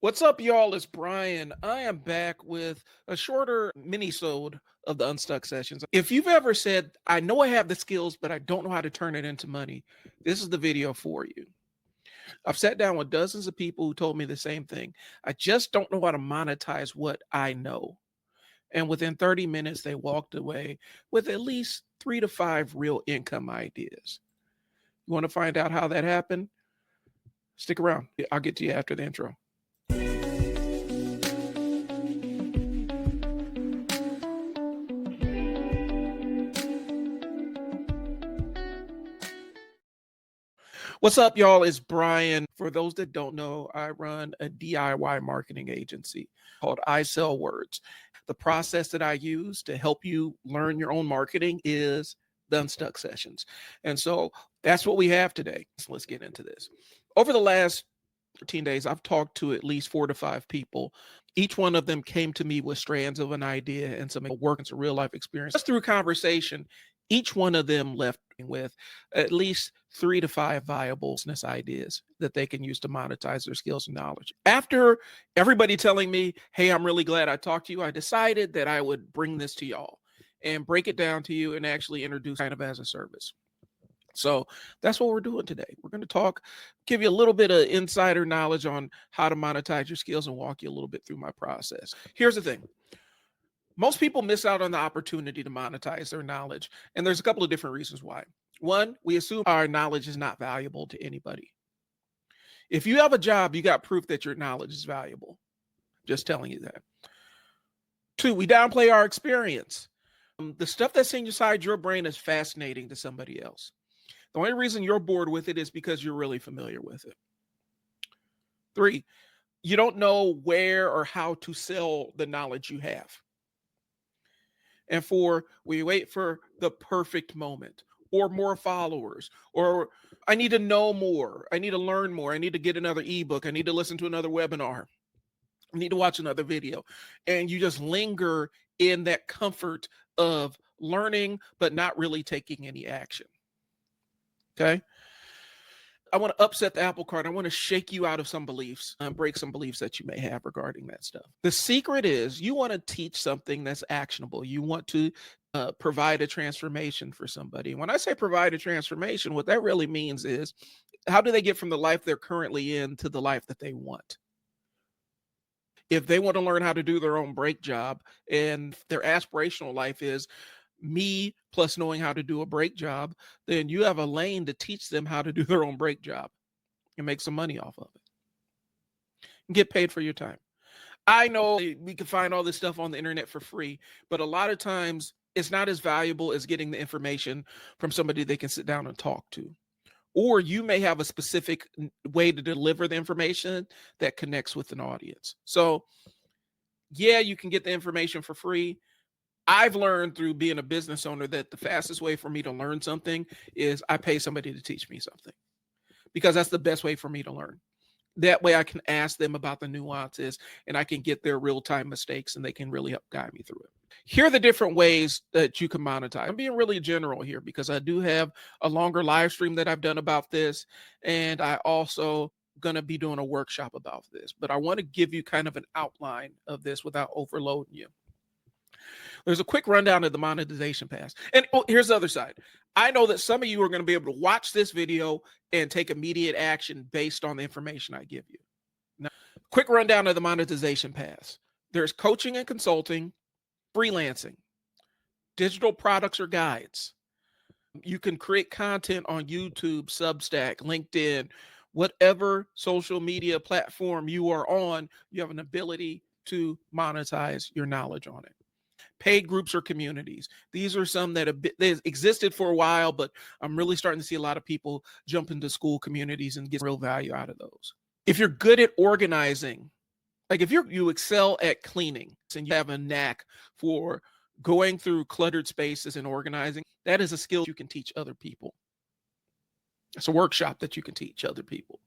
What's up, y'all? It's Brian. I am back with a shorter mini-sode of the Unstuck Sessions. If you've ever said, I know I have the skills, but I don't know how to turn it into money, this is the video for you. I've sat down with dozens of people who told me the same thing. I just don't know how to monetize what I know. And within 30 minutes, they walked away with at least 3 to 5 real income ideas. You want to find out how that happened? Stick around. I'll get to you after the intro. What's up, y'all? It's Brian. For those that don't know, I run a DIY marketing agency called I Sell Words. The process that I use to help you learn your own marketing is the Unstuck Sessions. And so that's what we have today. So let's get into this. Over the last 13 days, I've talked to at least 4 to 5 people. Each one of them came to me with strands of an idea and some work and some real life experience. Just through conversation, each one of them left with at least 3 to 5 viable business ideas that they can use to monetize their skills and knowledge. After everybody telling me, hey, I'm really glad I talked to you, I decided that I would bring this to y'all and break it down to you and actually introduce kind of as a service. So that's what we're doing today. We're going to talk, give you a little bit of insider knowledge on how to monetize your skills and walk you a little bit through my process. Here's the thing. Most people miss out on the opportunity to monetize their knowledge. And there's a couple of different reasons why. One, we assume our knowledge is not valuable to anybody. If you have a job, you got proof that your knowledge is valuable. Just telling you that. Two, we downplay our experience. The stuff that's inside your brain is fascinating to somebody else. The only reason you're bored with it is because you're really familiar with it. Three, you don't know where or how to sell the knowledge you have. And four, we wait for the perfect moment or more followers, or I need to know more. I need to learn more. I need to get another ebook. I need to listen to another webinar. I need to watch another video. And you just linger in that comfort of learning, but not really taking any action. Okay. I want to upset the apple cart. I want to shake you out of some beliefs and break some beliefs that you may have regarding that stuff. The secret is you want to teach something that's actionable. You want to provide a transformation for somebody. When I say provide a transformation, what that really means is how do they get from the life they're currently in to the life that they want? If they want to learn how to do their own brake job and their aspirational life is me plus knowing how to do a brake job, then you have a lane to teach them how to do their own brake job and make some money off of it and get paid for your time. I know we can find all this stuff on the internet for free, but a lot of times it's not as valuable as getting the information from somebody they can sit down and talk to. Or you may have a specific way to deliver the information that connects with an audience. So yeah, you can get the information for free. I've learned through being a business owner that the fastest way for me to learn something is I pay somebody to teach me something, because that's the best way for me to learn. That way I can ask them about the nuances and I can get their real-time mistakes and they can really help guide me through it. Here are the different ways that you can monetize. I'm being really general here because I do have a longer live stream that I've done about this. And I also going to be doing a workshop about this, but I want to give you kind of an outline of this without overloading you. There's a quick rundown of the monetization path. And here's the other side. I know that some of you are going to be able to watch this video and take immediate action based on the information I give you. Now, quick rundown of the monetization paths. There's coaching and consulting, freelancing, digital products or guides. You can create content on YouTube, Substack, LinkedIn, whatever social media platform you are on, you have an ability to monetize your knowledge on it. Paid groups or communities. These are some that have existed for a while, but I'm really starting to see a lot of people jump into school communities and get real value out of those. If you're good at organizing, like if you excel at cleaning and you have a knack for going through cluttered spaces and organizing, that is a skill you can teach other people. It's a workshop that you can teach other people.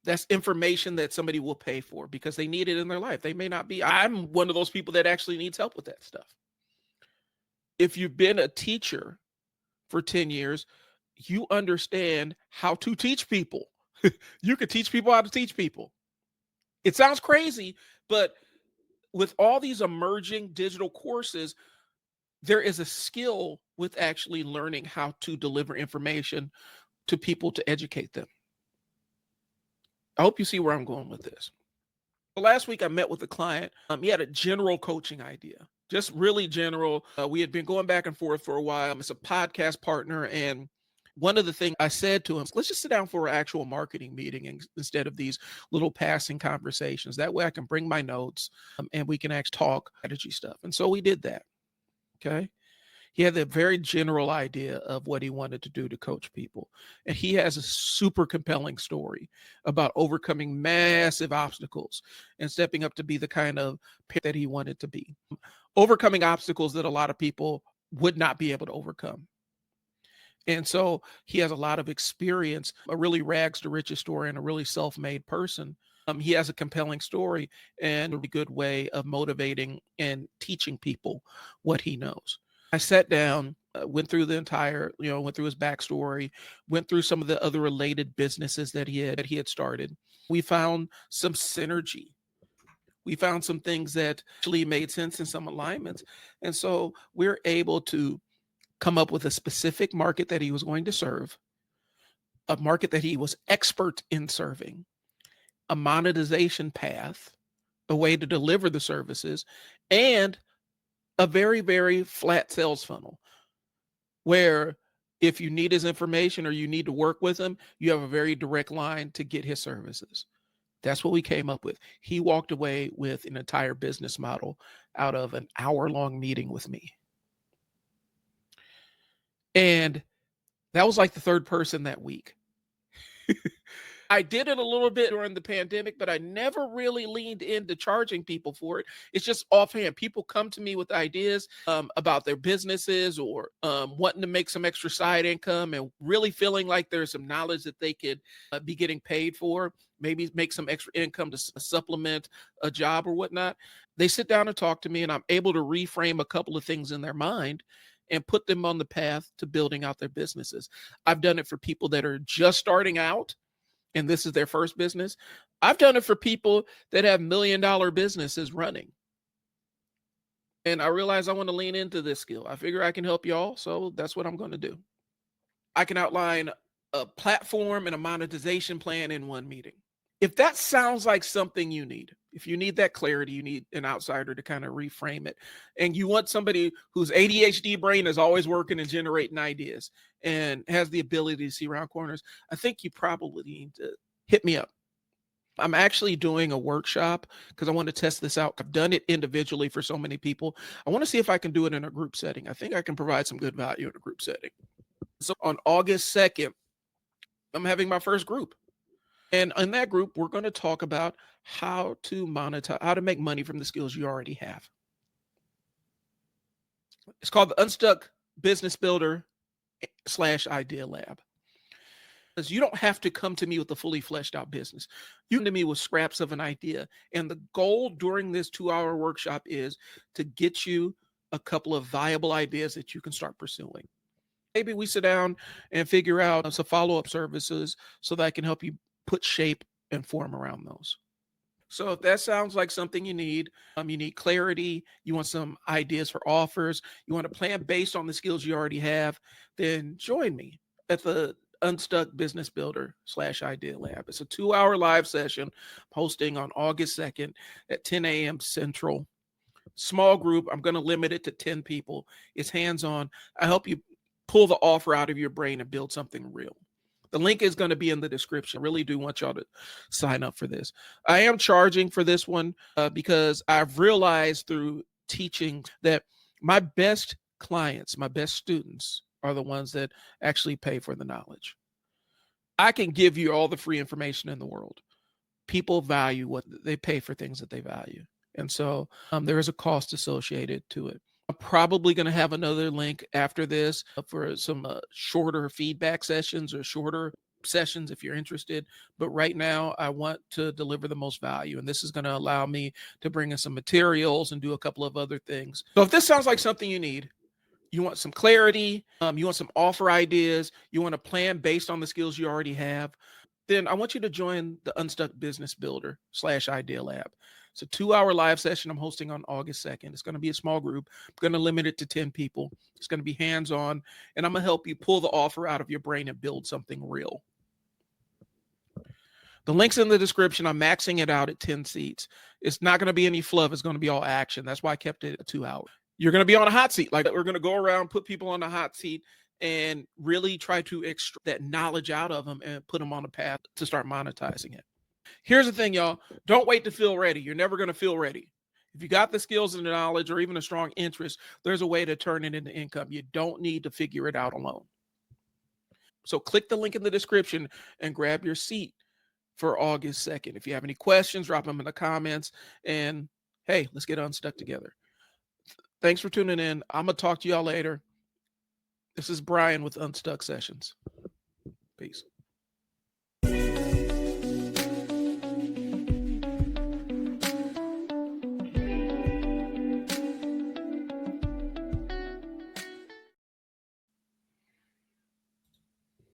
That's information that somebody will pay for because they need it in their life. They may not be. I'm one of those people that actually needs help with that stuff. If you've been a teacher for 10 years, you understand how to teach people. You could teach people how to teach people. It sounds crazy, but with all these emerging digital courses, there is a skill with actually learning how to deliver information to people to educate them. I hope you see where I'm going with this. Last week, I met with a client. He had a general coaching idea, just really general. We had been going back and forth for a while. It's a podcast partner. And one of the things I said to him, let's just sit down for an actual marketing meeting instead of these little passing conversations. That way I can bring my notes and we can actually talk strategy stuff. And so we did that. Okay. He had a very general idea of what he wanted to do to coach people. And he has a super compelling story about overcoming massive obstacles and stepping up to be the kind of parent that he wanted to be. Overcoming obstacles that a lot of people would not be able to overcome. And so he has a lot of experience, a really rags to riches story, and a really self-made person. He has a compelling story and a good way of motivating and teaching people what he knows. I sat down, went through the entire, went through his backstory, went through some of the other related businesses that he had started. We found some synergy. We found some things that actually made sense in some alignments. And so we're able to come up with a specific market that he was going to serve, a market that he was expert in serving, a monetization path, a way to deliver the services, and a very, very flat sales funnel where if you need his information or you need to work with him, you have a very direct line to get his services. That's what we came up with. He walked away with an entire business model out of an hour-long meeting with me. And that was like the third person that week. I did it a little bit during the pandemic, but I never really leaned into charging people for it. It's just offhand. People come to me with ideas about their businesses or wanting to make some extra side income and really feeling like there's some knowledge that they could be getting paid for, maybe make some extra income to supplement a job or whatnot. They sit down and talk to me, and I'm able to reframe a couple of things in their mind and put them on the path to building out their businesses. I've done it for people that are just starting out and this is their first business. I've done it for people that have $1 million businesses running. And I realize I want to lean into this skill. I figure I can help y'all. So that's what I'm going to do. I can outline a platform and a monetization plan in one meeting. If that sounds like something you need, if you need that clarity, you need an outsider to kind of reframe it. And you want somebody whose ADHD brain is always working and generating ideas and has the ability to see around corners, I think you probably need to hit me up. I'm actually doing a workshop because I want to test this out. I've done it individually for so many people. I want to see if I can do it in a group setting. I think I can provide some good value in a group setting. So on August 2nd, I'm having my first group. And in that group, we're going to talk about how to monetize, how to make money from the skills you already have. It's called the Unstuck Business Builder / Idea Lab. Because you don't have to come to me with a fully fleshed out business. You come to me with scraps of an idea. And the goal during this 2-hour workshop is to get you a couple of viable ideas that you can start pursuing. Maybe we sit down and figure out some follow-up services so that I can help you put shape and form around those. So if that sounds like something you need clarity, you want some ideas for offers, you want a plan based on the skills you already have, then join me at the Unstuck Business Builder / Idea Lab. It's a 2-hour live session hosting on August 2nd at 10 a.m. Central. Small group. I'm going to limit it to 10 people. It's hands-on. I help you pull the offer out of your brain and build something real. The link is going to be in the description. I really do want y'all to sign up for this. I am charging for this one because I've realized through teaching that my best clients, my best students are the ones that actually pay for the knowledge. I can give you all the free information in the world. People value what they pay for, things that they value. And so there is a cost associated to it. I'm probably going to have another link after this for some shorter feedback sessions or shorter sessions if you're interested. But right now, I want to deliver the most value. And this is going to allow me to bring in some materials and do a couple of other things. So if this sounds like something you need, you want some clarity, you want some offer ideas, you want a plan based on the skills you already have, then I want you to join the Unstuck Business Builder / Idea Lab. It's a 2-hour live session I'm hosting on August 2nd. It's going to be a small group. I'm going to limit it to 10 people. It's going to be hands-on, and I'm going to help you pull the offer out of your brain and build something real. The link's in the description. I'm maxing it out at 10 seats. It's not going to be any fluff. It's going to be all action. That's why I kept it at 2 hours. You're going to be on a hot seat. Like, we're going to go around, put people on the hot seat, and really try to extract that knowledge out of them and put them on a path to start monetizing it. Here's the thing, y'all. Don't wait to feel ready. You're never going to feel ready. If you got the skills and the knowledge or even a strong interest, there's a way to turn it into income. You don't need to figure it out alone. So click the link in the description and grab your seat for August 2nd. If you have any questions, drop them in the comments. And hey, let's get unstuck together. Thanks for tuning in. I'm going to talk to y'all later. This is Brian with Unstuck Sessions. Peace.